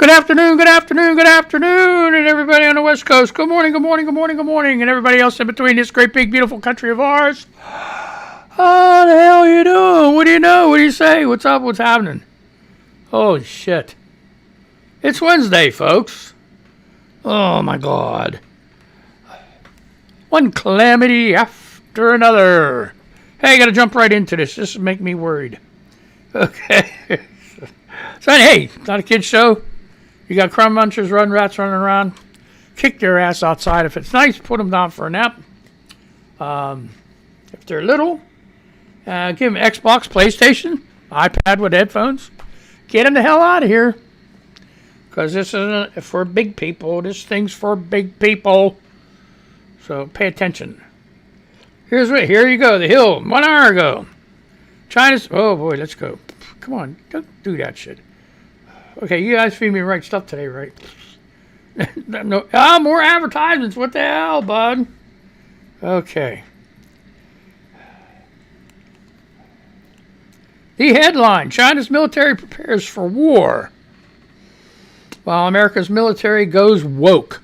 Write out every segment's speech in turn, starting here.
good afternoon, and everybody on the West Coast. Good morning, and everybody else in between this great, big, beautiful country of ours. How the hell you doing? What do you know? What do you say? What's up? What's happening? Holy shit. It's Wednesday, folks. Oh, my God. One calamity after another. Hey, I got to jump right into this. This will make me worried. Okay. So, hey, it's not a kid's show. You got crumb munchers, rats running around. Kick their ass outside. If it's nice, put them down for a nap. If they're little, give them Xbox, PlayStation, iPad with headphones. Get them the hell out of here. Because this isn't for big people. This thing's for big people. So pay attention. Here you go. The Hill, 1 hour ago. China's, oh boy, let's go. Come on, don't do that shit. Okay, you guys feed me the right stuff today, right? No, more advertisements. What the hell, bud? Okay. The headline, China's military prepares for war, while America's military goes woke.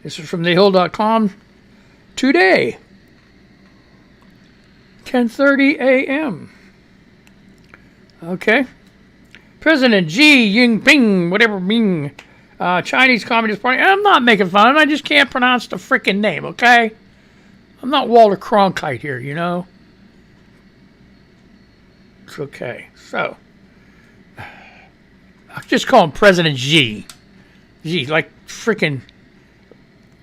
This is from thehill.com today, 10:30 a.m. Okay. President Xi Jinping, whatever Ming, Chinese Communist Party. I'm not making fun of him. I just can't pronounce the freaking name, okay? I'm not Walter Cronkite here, you know? It's okay. So, I'll just call him President Xi. Xi, like freaking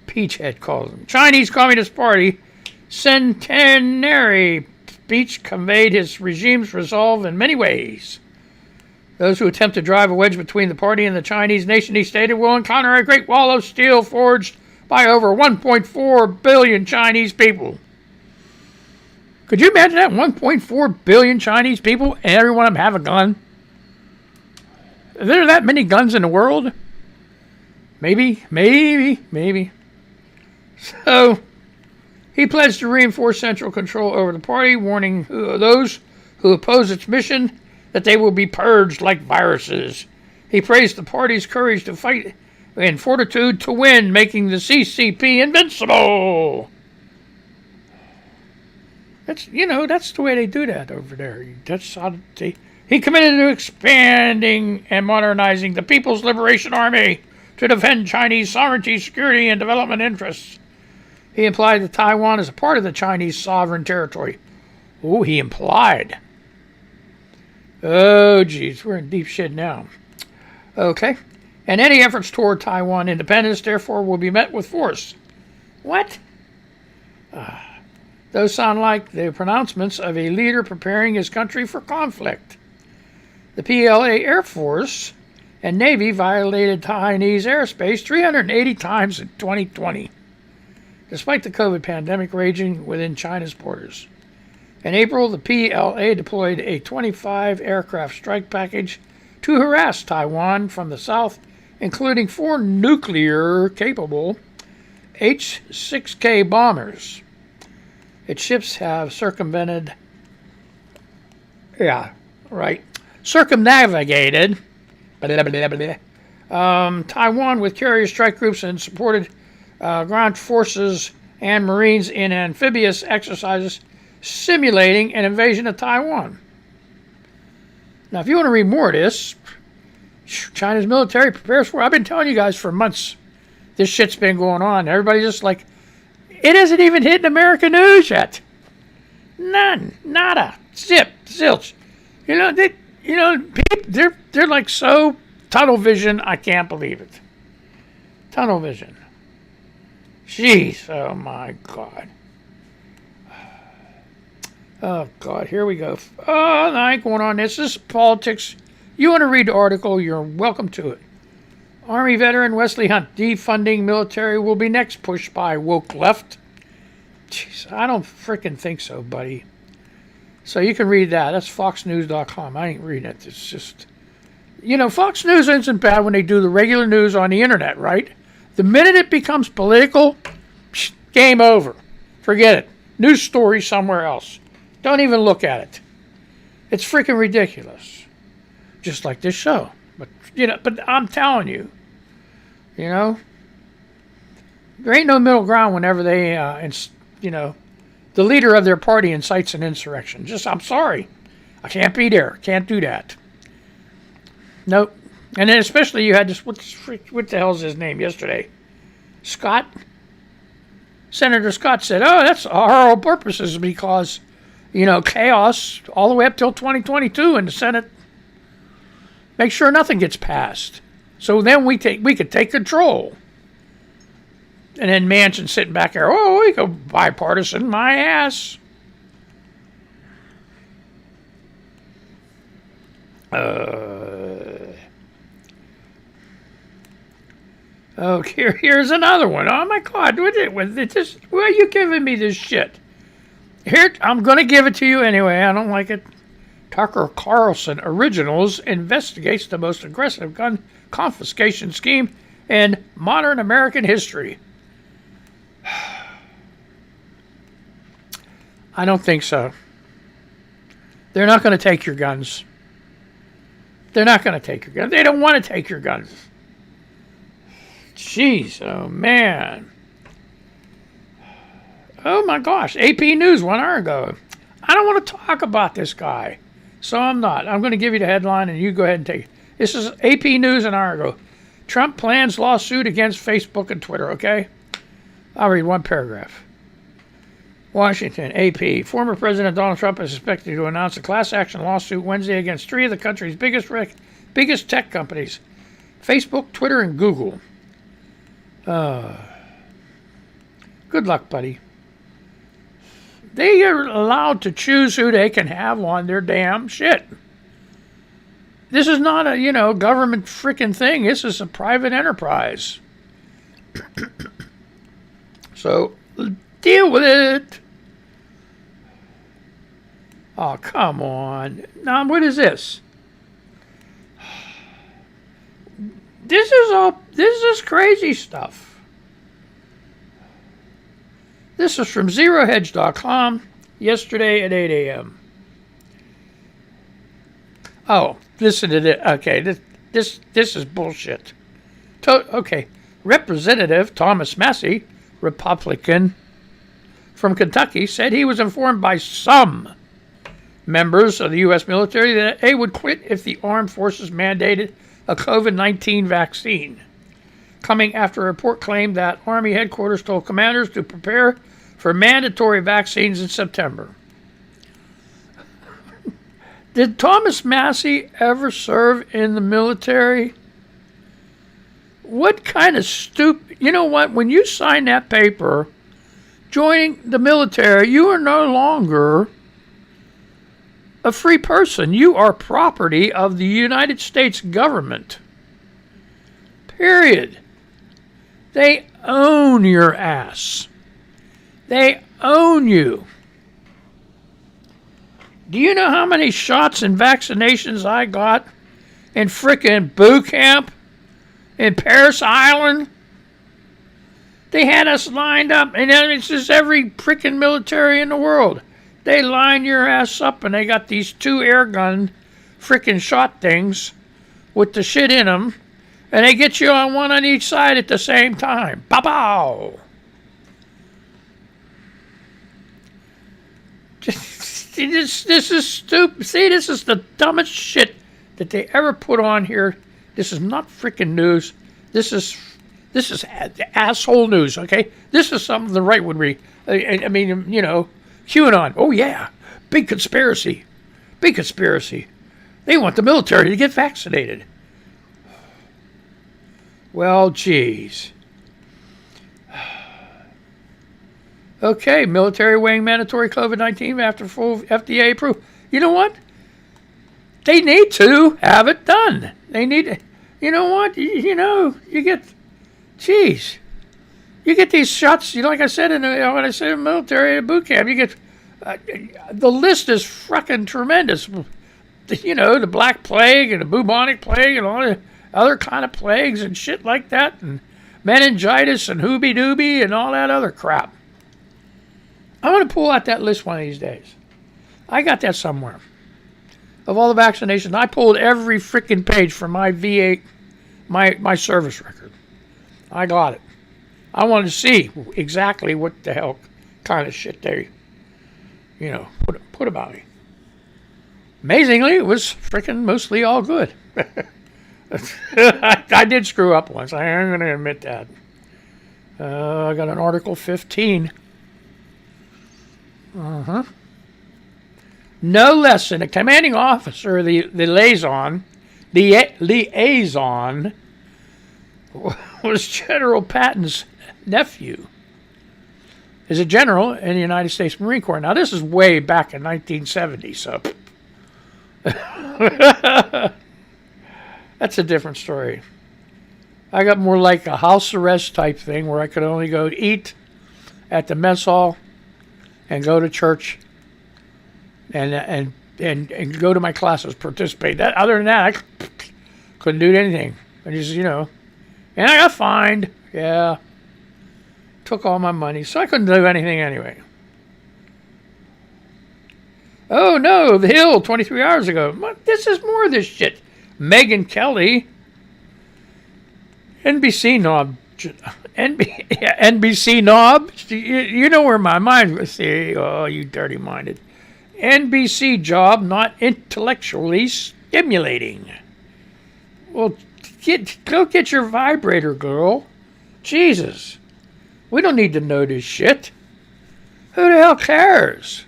Peachhead calls him. Chinese Communist Party centenary speech conveyed his regime's resolve in many ways. Those who attempt to drive a wedge between the party and the Chinese nation, he stated, will encounter a great wall of steel forged by over 1.4 billion Chinese people. Could you imagine that? 1.4 billion Chinese people and every one of them have a gun? Are there that many guns in the world? Maybe. So, he pledged to reinforce central control over the party, warning those who oppose its mission that they will be purged like viruses. He praised the party's courage to fight and fortitude to win, making the CCP invincible. That's the way they do that over there. That's how he committed to expanding and modernizing the People's Liberation Army to defend Chinese sovereignty, security, and development interests. He implied that Taiwan is a part of the Chinese sovereign territory. Oh, he implied. Oh, geez, we're in deep shit now. Okay. And any efforts toward Taiwan independence, therefore, will be met with force. What? Those sound like the pronouncements of a leader preparing his country for conflict. The PLA Air Force and Navy violated Chinese airspace 380 times in 2020, despite the COVID pandemic raging within China's borders. In April, the PLA deployed a 25 aircraft strike package to harass Taiwan from the south, including 4 nuclear-capable H-6K bombers. Its ships have circumnavigated Taiwan with carrier strike groups and supported ground forces and Marines in amphibious exercises simulating an invasion of Taiwan. Now, if you want to read more of this, China's military prepares for. I've been telling you guys for months this shit's been going on. Everybody's just like, it hasn't even hit American news yet. None, nada, zip, zilch. They're like so tunnel vision. I can't believe it. Tunnel vision. Jeez, oh my God. Oh, God, here we go. Oh, I ain't going on this. This is politics. You want to read the article, you're welcome to it. Army veteran Wesley Hunt, defunding military will be next push by woke left. Jeez, I don't freaking think so, buddy. So you can read that. That's foxnews.com. I ain't reading it. It's just, Fox News isn't bad when they do the regular news on the internet, right? The minute it becomes political, game over. Forget it. News story somewhere else. Don't even look at it. It's freaking ridiculous. Just like this show. But but I'm telling you, there ain't no middle ground whenever they, the leader of their party incites an insurrection. I'm sorry. I can't be there. Can't do that. Nope. And then especially you had this, what the hell's his name yesterday? Scott? Senator Scott said, oh, that's our whole purposes because, chaos all the way up till 2022 in the Senate. Make sure nothing gets passed. So then we could take control. And then Manchin sitting back there, oh, we go bipartisan, my ass. Oh, here's another one. Oh my God, why are you giving me this shit? Here, I'm going to give it to you anyway. I don't like it. Tucker Carlson Originals investigates the most aggressive gun confiscation scheme in modern American history. I don't think so. They're not going to take your guns. They're not going to take your guns. They don't want to take your guns. Jeez, oh man. Oh my gosh, AP News 1 hour ago. I don't want to talk about this guy, so I'm not. I'm going to give you the headline and you go ahead and take it. This is AP News an hour ago. Trump plans lawsuit against Facebook and Twitter, okay? I'll read one paragraph. Washington, AP. Former President Donald Trump is expected to announce a class action lawsuit Wednesday against 3 of the country's biggest tech companies, Facebook, Twitter, and Google. Good luck, buddy. They are allowed to choose who they can have on their damn shit. This is not a, government freaking thing. This is a private enterprise. So, deal with it. Oh, come on. Now, what is this? This is crazy stuff. This is from ZeroHedge.com yesterday at 8 a.m. Oh, listen to this. Okay, this is bullshit. Okay, Representative Thomas Massie, Republican from Kentucky, said he was informed by some members of the U.S. military that they would quit if the armed forces mandated a COVID-19 vaccine, coming after a report claimed that Army headquarters told commanders to prepare for mandatory vaccines in September. Did Thomas Massie ever serve in the military? What kind of stupid... You know what? When you sign that paper, joining the military, you are no longer a free person. You are property of the United States government. Period. They own your ass. They own you. Do you know how many shots and vaccinations I got in frickin' boot camp in Paris Island? They had us lined up, and it's just every frickin' military in the world. They line your ass up, and they got these 2 air gun frickin' shot things with the shit in them, and they get you on one on each side at the same time. Pow-pow! This is stupid. See, this is the dumbest shit that they ever put on here. This is not freaking news. This is asshole news, okay? This is something the right would read. I mean, QAnon. Oh, yeah. Big conspiracy. Big conspiracy. They want the military to get vaccinated. Well, geez. Okay, military weighing mandatory COVID-19 after full FDA approval. You know what? They need to have it done. They need, you know what? You get, geez. You get these shots, like I said, when I said in the military at boot camp, you get, the list is fucking tremendous. The Black Plague and the bubonic plague and all the other kind of plagues and shit like that, and meningitis and hoobie-doobie and all that other crap. I'm going to pull out that list one of these days. I got that somewhere. of all the vaccinations. I pulled every freaking page from my VA, my service record. I got it. I wanted to see exactly what the hell kind of shit they, put about me. Amazingly, it was freaking mostly all good. I did screw up once. I'm going to admit that. I got an Article 15. No less than a commanding officer, the liaison, was General Patton's nephew. Is a general in the United States Marine Corps. Now, this is way back in 1970, so that's a different story. I got more like a house arrest type thing where I could only go eat at the mess hall and go to church and go to my classes, participate. Other than that, I couldn't do anything. I just, and I got fined. Yeah. Took all my money, so I couldn't do anything anyway. Oh no, The Hill, 23 hours ago. This is more of this shit. Megyn Kelly, NBC knob. NBC knob. You know where my mind was. Oh, you dirty-minded. NBC job not intellectually stimulating. Well, go get your vibrator, girl. Jesus. We don't need to know this shit. Who the hell cares?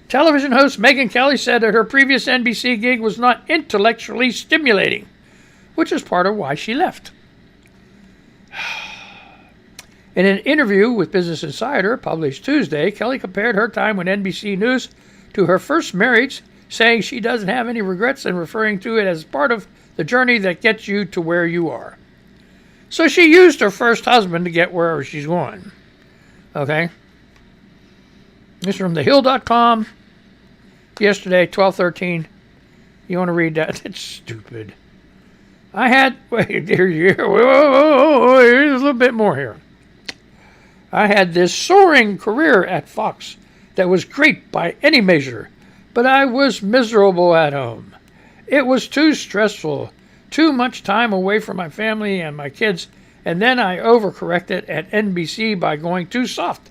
Television host Megyn Kelly said that her previous NBC gig was not intellectually stimulating, which is part of why she left. In an interview with Business Insider, published Tuesday, Kelly compared her time with NBC News to her first marriage, saying she doesn't have any regrets and referring to it as part of the journey that gets you to where you are. So she used her first husband to get wherever she's going. Okay? This is from thehill.com. Yesterday, 12/13. You want to read that? It's stupid. Here's a little bit more here. I had this soaring career at Fox that was great by any measure, but I was miserable at home. It was too stressful. Too much time away from my family and my kids, and then I overcorrected at NBC by going too soft,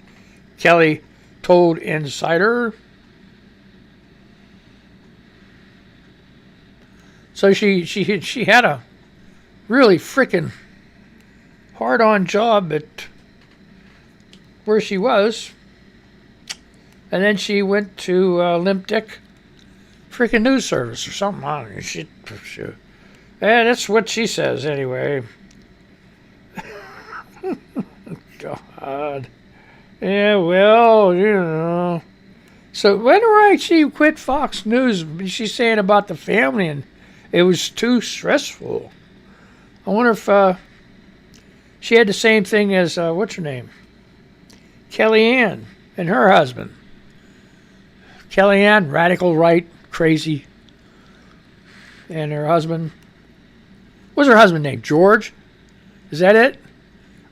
Kelly told Insider. So she had a really freaking hard-on job at where she was, and then she went to Limp Dick freaking news service or something. I don't know, shit. Yeah, that's what she says anyway. God. Yeah, well, So whenever I see you quit Fox News, she's saying about the family and it was too stressful. I wonder if she had the same thing as, what's her name? Kellyanne and her husband. Kellyanne, radical right, crazy. And her husband... What's her husband's name? George? Is that it?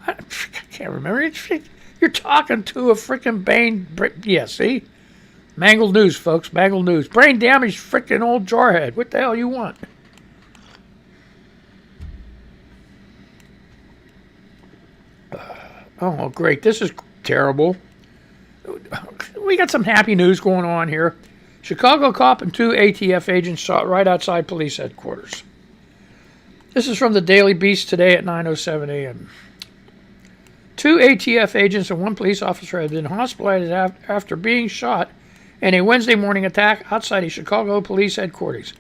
I can't remember. You're talking to a freaking yeah, see? Mangled news, folks. Mangled news. Brain damaged freaking old jarhead. What the hell you want? Oh, great. This is terrible. We got some happy news going on here. Chicago cop and 2 ATF agents shot right outside police headquarters. This is from the Daily Beast today at 9:07 a.m. 2 ATF agents and 1 police officer have been hospitalized after being shot in a Wednesday morning attack outside a Chicago police headquarters.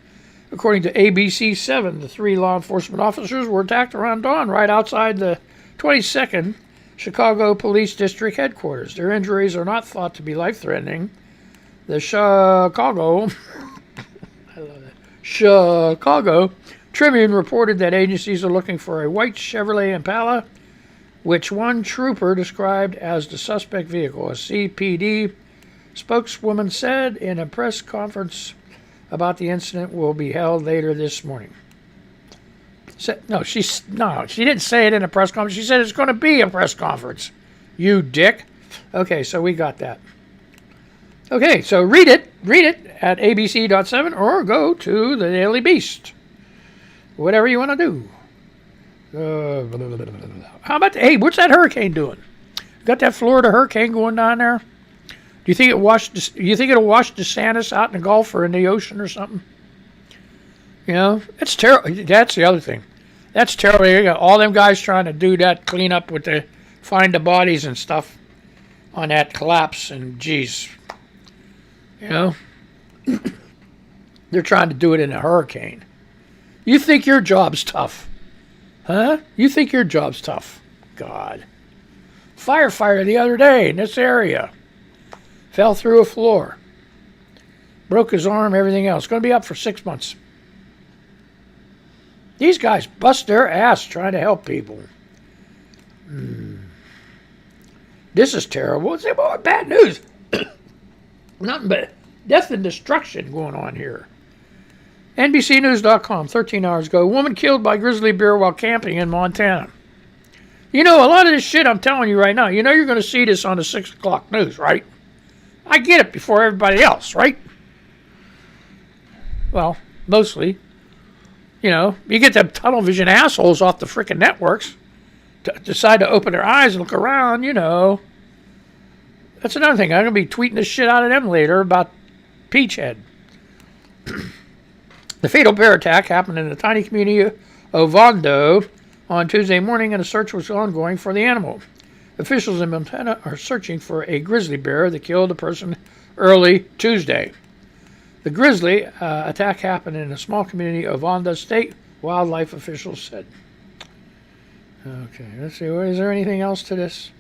According to ABC 7, the 3 law enforcement officers were attacked around dawn right outside the 22nd Chicago Police District headquarters. Their injuries are not thought to be life-threatening. The Chicago Tribune reported that agencies are looking for a white Chevrolet Impala, which one trooper described as the suspect vehicle. A CPD spokeswoman said in a press conference about the incident will be held later this morning. She didn't say it in a press conference. She said it's going to be a press conference. You dick. Okay, so we got that. Okay, so read it at abc.7 or go to the Daily Beast. Whatever you want to do. How about, hey, what's that hurricane doing? Got that Florida hurricane going down there? Do you think it'll wash DeSantis out in the Gulf or in the ocean or something? You know, it's terrible. That's the other thing. That's terrible. You got all them guys trying to do that cleanup with the find the bodies and stuff on that collapse, and geez, you know, they're trying to do it in a hurricane. You think your job's tough, huh? You think your job's tough? God. Firefighter the other day in this area fell through a floor, broke his arm, everything else. Going to be up for 6 months. These guys bust their ass trying to help people. This is terrible. It's bad news. Nothing but death and destruction going on here. NBCnews.com, 13 hours ago. Woman killed by grizzly bear while camping in Montana. You know, a lot of this shit I'm telling you right now, you know you're going to see this on the 6 o'clock news, right? I get it before everybody else, right? Well, mostly. You know, you get them tunnel vision assholes off the frickin' networks to decide to open their eyes and look around, you know. That's another thing. I'm going to be tweeting the shit out of them later about Peachhead. The fatal bear attack happened in the tiny community of Ovando on Tuesday morning, and a search was ongoing for the animal. Officials in Montana are searching for a grizzly bear that killed a person early Tuesday. The grizzly attack happened in a small community of Ovando State, wildlife officials said. Okay, let's see. Is there anything else to this?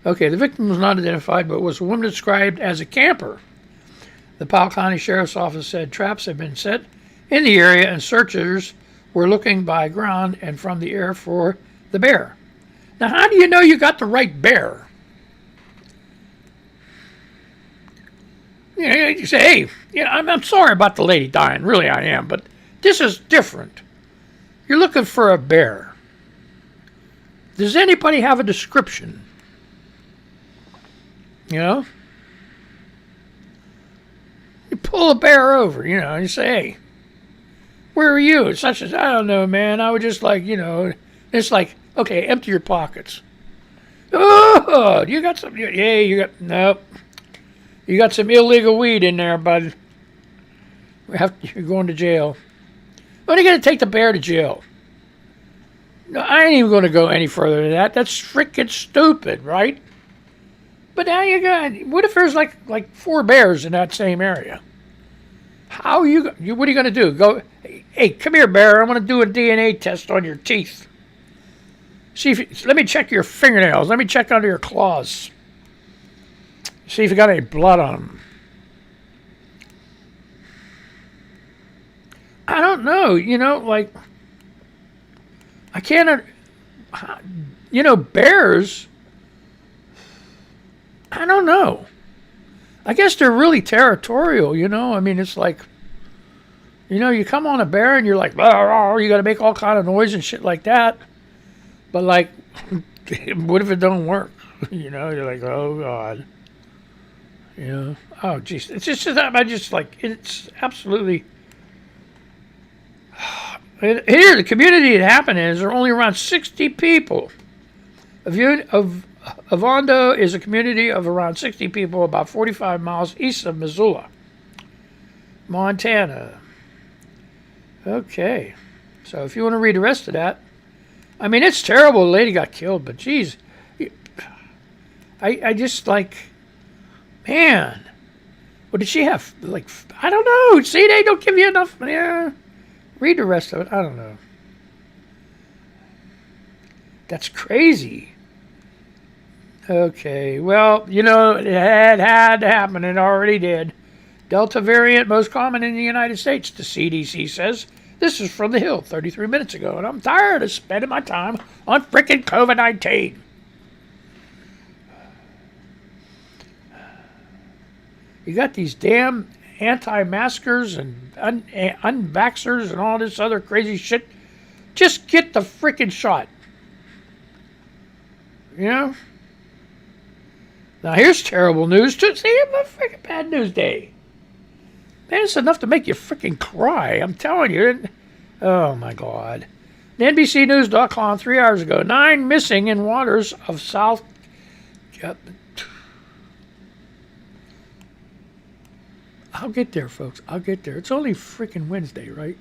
Okay, the victim was not identified, but was a woman described as a camper. The Powell County Sheriff's Office said traps had been set in the area and searchers were looking by ground and from the air for the bear. Now, how do you know you got the right bear? You know, you say, hey, you know, I'm sorry about the lady dying. Really, I am. But this is different. You're looking for a bear. Does anybody have a description? You know? You pull a bear over, you know, and you say, hey, where are you? It's such as, I don't know, man. I would just like, you know, it's like, okay, empty your pockets. Oh, you got some, yeah, you got, nope. You got some illegal weed in there, bud. You're going to jail. When are you going to take the bear to jail? No, I ain't even going to go any further than that. That's freaking stupid, right? But now you got, what if there's like 4 bears in that same area? How are you, what are you going to do? Go, hey, come here, bear. I want to do a DNA test on your teeth. See if, let me check your fingernails. Let me check under your claws. See if you got any blood on them. I don't know. You know, like, I can't, you know, bears, I don't know. I guess they're really territorial, you know. I mean, it's like, you know, you come on a bear and you're like, blah, blah, you got to make all kind of noise and shit like that. But like, what if it don't work? You know, you're like, oh God. You know, oh geez, it's just I just like it's absolutely. Here, the community it happened in is there are only around 60 people. Ovando is a community of around 60 people, about 45 miles east of Missoula, Montana. Okay, so if you want to read the rest of that, I mean it's terrible. The lady got killed, but geez, I just like. Man, what did she have? Like, I don't know. See, they don't give you enough. Yeah, read the rest of it. I don't know. That's crazy. Okay, well, you know, it had to happen. It already did. Delta variant, most common in the United States, the CDC says. This is from The Hill 33 minutes ago, and I'm tired of spending my time on frickin' COVID-19. You got these damn anti-maskers and unvaxxers and all this other crazy shit Just get the freaking shot. You know? Now here's terrible news. See, I'm a freaking bad news day. Man, it's enough to make you freaking cry. I'm telling you. Oh, my God. NBCnews.com 3 hours ago. 9 missing in waters of South... I'll get there, folks. I'll get there. It's only freaking Wednesday, right?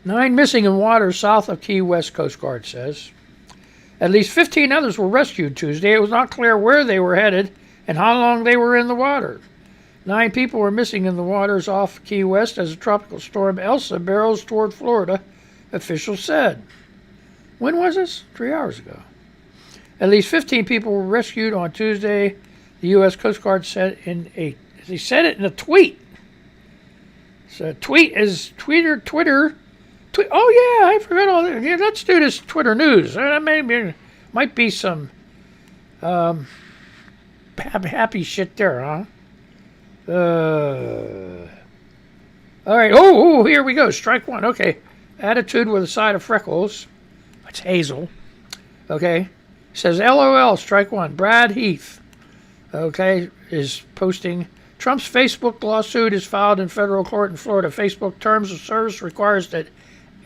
9 missing in waters south of Key West, Coast Guard says. At least 15 others were rescued Tuesday. It was not clear where they were headed and how long they were in the water. 9 people were missing in the waters off Key West as a tropical storm Elsa barrels toward Florida, officials said. When was this? 3 hours ago. At least 15 people were rescued on Tuesday, the U.S. Coast Guard said in a... They said it in a tweet. So tweet is Twitter. Oh yeah, I forgot all that. Yeah, let's do this Twitter news. Might be some happy shit there, huh? All right. Oh, here we go. Strike one. Okay. Attitude with a side of freckles. That's Hazel. Okay. Says LOL. Strike one. Brad Heath. Okay, is posting. Trump's Facebook lawsuit is filed in federal court in Florida. Facebook Terms of Service requires that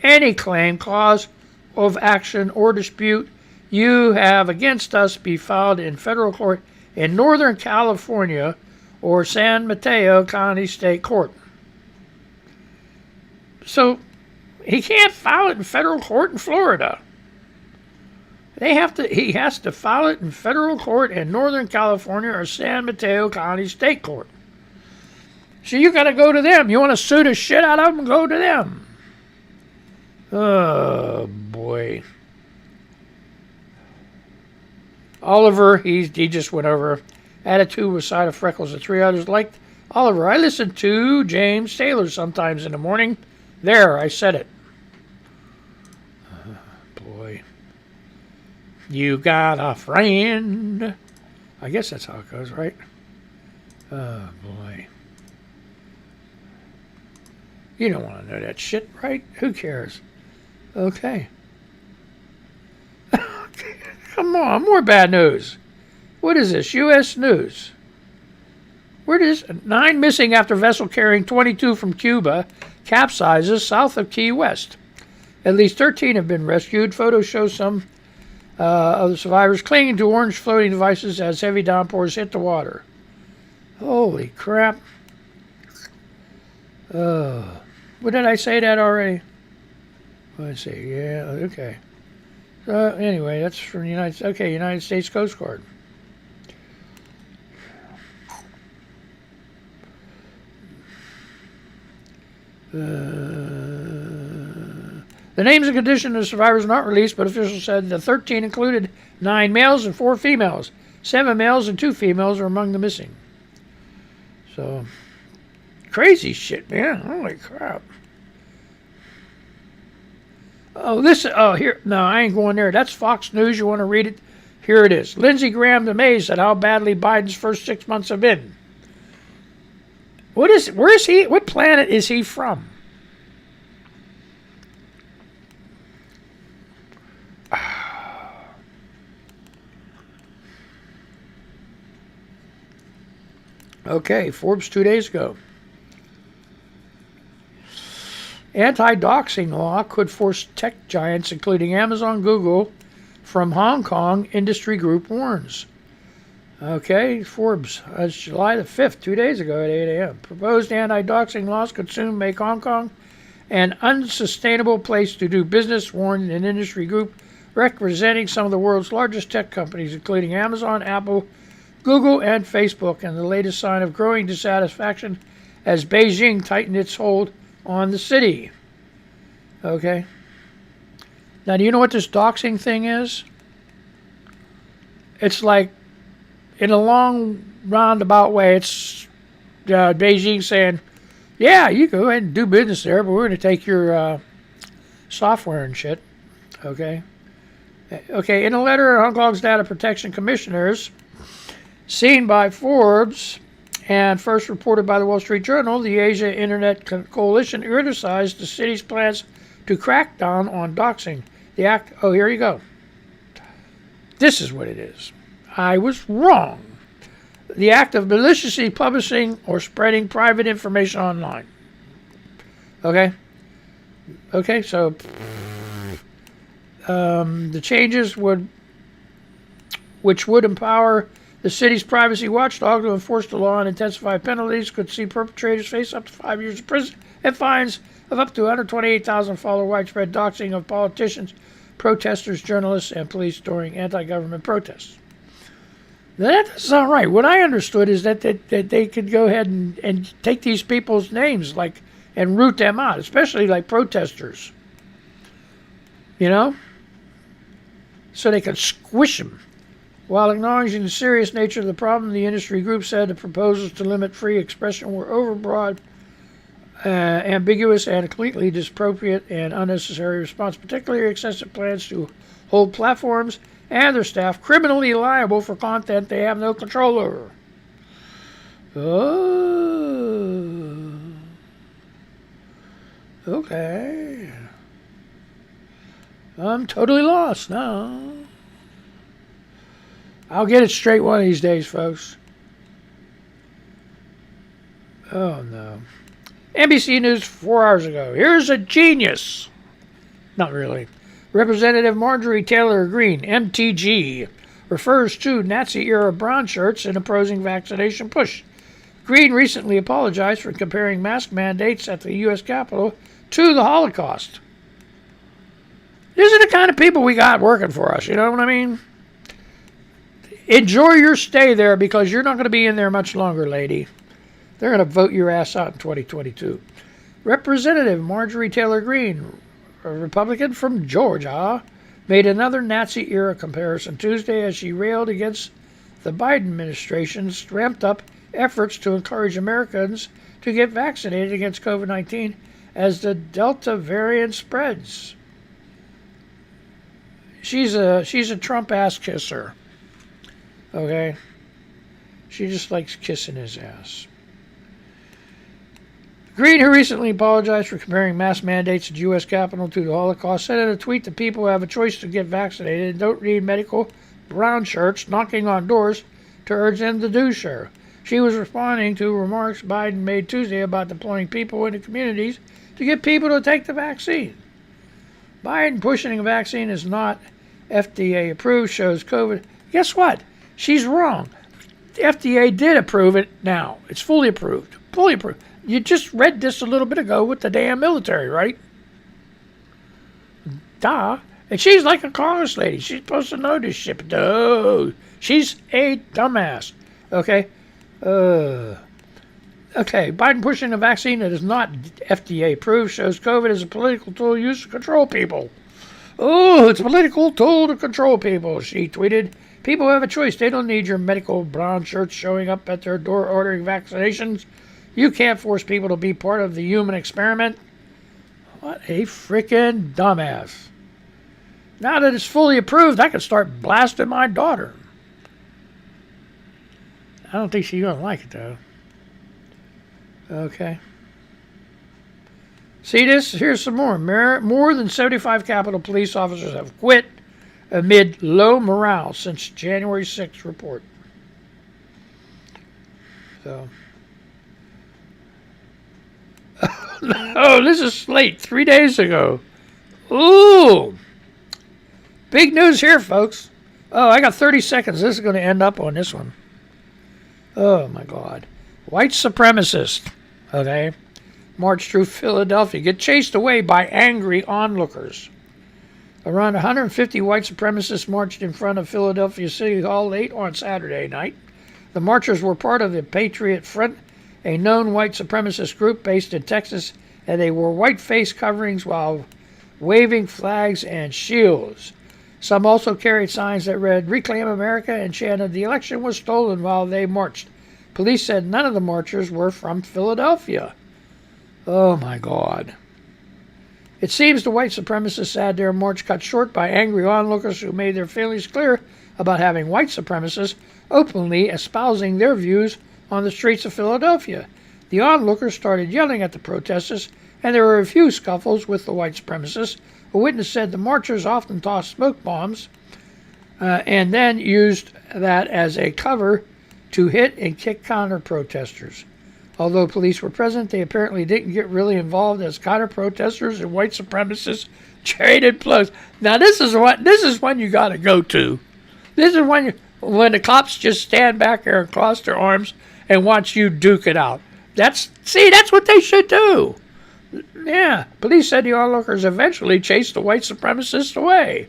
any claim, cause of action, or dispute you have against us be filed in federal court in Northern California or San Mateo County State Court. So he can't file it in federal court in Florida. He has to file it in federal court in Northern California or San Mateo County State Court. So you got to go to them. You want to sue the shit out of them? Go to them. Oh, boy. Oliver, he just went over. Attitude with side of freckles. The 3 others liked Oliver. I listen to James Taylor sometimes in the morning. There, I said it. Boy. You got a friend. I guess that's how it goes, right? Oh, boy. You don't want to know that shit, right? Who cares? Okay. Come on, more bad news. What is this? U.S. News. Where does 9 missing after vessel carrying 22 from Cuba capsizes south of Key West. At least 13 have been rescued. Photos show some of the survivors clinging to orange floating devices as heavy downpours hit the water. Holy crap. What did I say that already? Let's see. Yeah, okay. So anyway, that's from the United States Coast Guard. The names and condition of the survivors are not released, but officials said the 13 included 9 males and 4 females. 7 males and 2 females are among the missing. So, crazy shit, man. Holy crap. Here. No, I ain't going there. That's Fox News. You want to read it? Here it is. Lindsey Graham amazed at how badly Biden's first 6 months have been. Where is he? What planet is he from? Okay, Forbes 2 days ago. Anti-doxing law could force tech giants, including Amazon, Google, from Hong Kong, industry group warns. Okay, Forbes, that's July the 5th, 2 days ago at 8 a.m. Proposed anti-doxing laws could soon make Hong Kong an unsustainable place to do business, warned an industry group representing some of the world's largest tech companies, including Amazon, Apple, Google, and Facebook, and the latest sign of growing dissatisfaction as Beijing tightened its hold on the city. Okay. Now, do you know what this doxing thing is? It's like, in a long, roundabout way, it's Beijing saying, yeah, you go ahead and do business there, but we're going to take your software and shit. Okay. Okay, in a letter, Hong Kong's data protection commissioners, seen by Forbes and first reported by the Wall Street Journal, the Asia Internet Coalition criticized the city's plans to crack down on doxing. The act, oh, here you go. This is what it is. I was wrong. The act of maliciously publishing or spreading private information online. Okay? Okay, so the changes which would empower the city's privacy watchdog to enforce the law and intensify penalties could see perpetrators face up to 5 years of prison and fines of up to 128,000 follow widespread doxing of politicians, protesters, journalists, and police during anti-government protests. Now, that doesn't sound right. What I understood is that they could go ahead and take these people's names and root them out, especially like protesters. You know? So they could squish them. While acknowledging the serious nature of the problem, the industry group said the proposals to limit free expression were overbroad, ambiguous, and completely disappropriate and unnecessary response, particularly excessive plans to hold platforms and their staff criminally liable for content they have no control over. Oh. Okay. I'm totally lost now. I'll get it straight one of these days, folks. Oh, no. NBC News 4 hours ago. Here's a genius. Not really. Representative Marjorie Taylor Greene, MTG, refers to Nazi-era brown shirts in opposing vaccination push. Greene recently apologized for comparing mask mandates at the U.S. Capitol to the Holocaust. These are the kind of people we got working for us, you know what I mean? Enjoy your stay there because you're not going to be in there much longer, lady. They're going to vote your ass out in 2022. Representative Marjorie Taylor Greene, a Republican from Georgia, made another Nazi-era comparison Tuesday as she railed against the Biden administration's ramped-up efforts to encourage Americans to get vaccinated against COVID-19 as the Delta variant spreads. She's a Trump ass kisser. Okay? She just likes kissing his ass. Greene, who recently apologized for comparing mask mandates at the U.S. Capitol to the Holocaust, said in a tweet that people have a choice to get vaccinated and don't need medical brown shirts knocking on doors to urge them to do so. She was responding to remarks Biden made Tuesday about deploying people into communities to get people to take the vaccine. Biden pushing a vaccine is not FDA approved, shows COVID. Guess what? She's wrong. The FDA did approve it now. It's fully approved. Fully approved. You just read this a little bit ago with the damn military, right? Duh. And she's like a Congress lady. She's supposed to know this shit. But no, she's a dumbass. Okay? Okay, Biden pushing a vaccine that is not FDA approved shows COVID as a political tool used to control people. Oh, it's a political tool to control people, she tweeted. People have a choice. They don't need your medical brown shirts showing up at their door ordering vaccinations. You can't force people to be part of the human experiment. What a freaking dumbass. Now that it's fully approved, I can start blasting my daughter. I don't think she's going to like it, though. Okay. See this? Here's some more. More than 75 Capitol police officers have quit amid low morale since January 6th report. So. Oh, this is Slate 3 days ago. Ooh. Big news here, folks. Oh, I got 30 seconds. This is going to end up on this one. Oh, my God. White supremacists, okay, march through Philadelphia, get chased away by angry onlookers. Around 150 white supremacists marched in front of Philadelphia City Hall late on Saturday night. The marchers were part of the Patriot Front, a known white supremacist group based in Texas, and they wore white face coverings while waving flags and shields. Some also carried signs that read, "Reclaim America," and chanted, "The election was stolen," while they marched. Police said none of the marchers were from Philadelphia. Oh, my God. It seems the white supremacists had their march cut short by angry onlookers who made their feelings clear about having white supremacists openly espousing their views on the streets of Philadelphia. The onlookers started yelling at the protesters, and there were a few scuffles with the white supremacists. A witness said the marchers often tossed smoke bombs and then used that as a cover to hit and kick counter-protesters. Although police were present, they apparently didn't get really involved as counter-protesters and white supremacists traded blows. Now this is when you got to go to. This is when the cops just stand back there and cross their arms and watch you duke it out. That's what they should do. Yeah, police said the onlookers eventually chased the white supremacists away.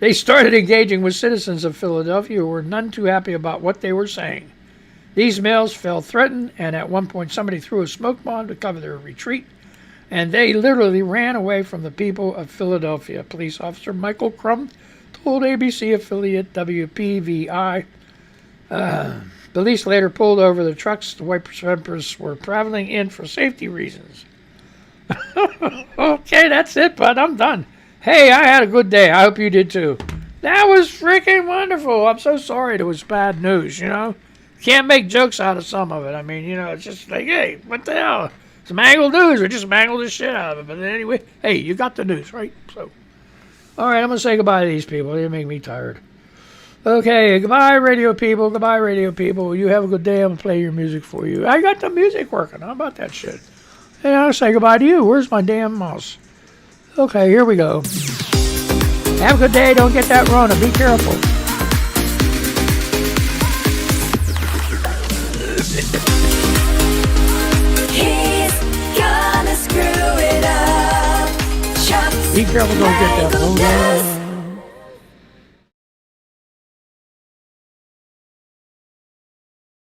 They started engaging with citizens of Philadelphia who were none too happy about what they were saying. These males felt threatened, and at one point somebody threw a smoke bomb to cover their retreat, and they literally ran away from the people of Philadelphia. Police officer Michael Crum told ABC affiliate WPVI. Police later pulled over the trucks the white supremacists were traveling in for safety reasons. Okay, that's it, bud. I'm done. Hey, I had a good day. I hope you did too. That was freaking wonderful. I'm so sorry it was bad news, you know. Can't make jokes out of some of it. I mean, you know, it's just like, hey, what the hell? It's mangled news. We just mangled the shit out of it. But anyway, hey, you got the news, right? So, all right, I'm going to say goodbye to these people. They make me tired. Okay, goodbye, radio people. Goodbye, radio people. You have a good day. I'm going to play your music for you. I got the music working. How about that shit? And I'll say goodbye to you. Where's my damn mouse? Okay, here we go. Have a good day. Don't get that Rona. Be careful. He's gonna screw it up. Chuck's Be careful. Don't get that Rona.